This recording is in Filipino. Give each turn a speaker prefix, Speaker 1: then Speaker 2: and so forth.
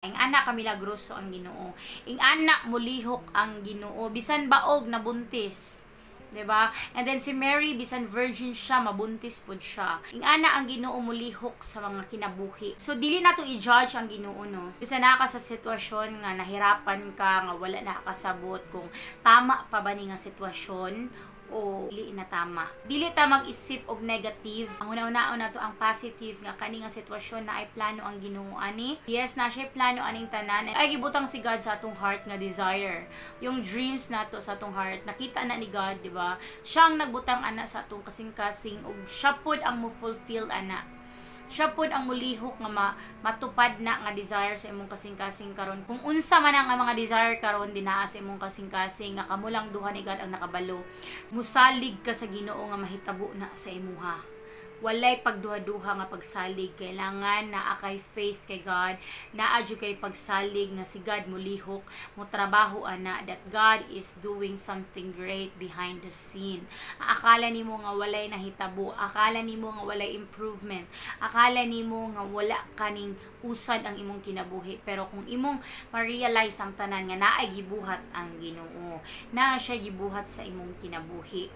Speaker 1: Ing anak ka milagroso ang Ginoo. Ing anak mulihok ang Ginoo bisan baog nabuntis. 'Di ba? And then si Mary bisan virgin siya, mabuntis pud siya. Ing ana ang Ginoo mulihok sa mga kinabuhi. So dili nato i-judge ang Ginoo no. Bisan na ka sa sitwasyon nga nahirapan ka, nga wala na kasabot kung tama pa ba ni nga sitwasyon o dili na tama. Dili ta mag-isip og negative. Ang una-una na to ang positive nga kani nga sitwasyon na ay plano ang Ginoo ani. Yes, na siya plano aning tanan. Ay gibutang si God sa atong heart nga desire. Yung dreams nato sa atong heart, nakita na ni God, di ba? Siya ang nagbutang ana sa atong kasing-kasing ug siya pod ang mo fulfill ana. Siya pod ang mulihok nga matupad na nga desire sa imong kasing-kasing karon. Kung unsa man ang mga desire karon dinaa sa imong kasing-kasing nga kamo lang duha ni God ang nakabalo. Musalig ka sa Ginoo nga mahitabo na sa imuha. Walay pagduha-duha nga pagsalig, kailangan naa kay faith kay God, naa jud kay pagsalig nga si God mulihok, mo trabaho ana that God is doing something great behind the scene. Akala nimo nga walay nahitabo, akala nimo nga walay improvement, akala nimo nga wala kaning usad ang imong kinabuhi, pero kung imong ma-realize ang tanan nga naay gibuhat ang Ginoo, naa siya gibuhat sa imong kinabuhi.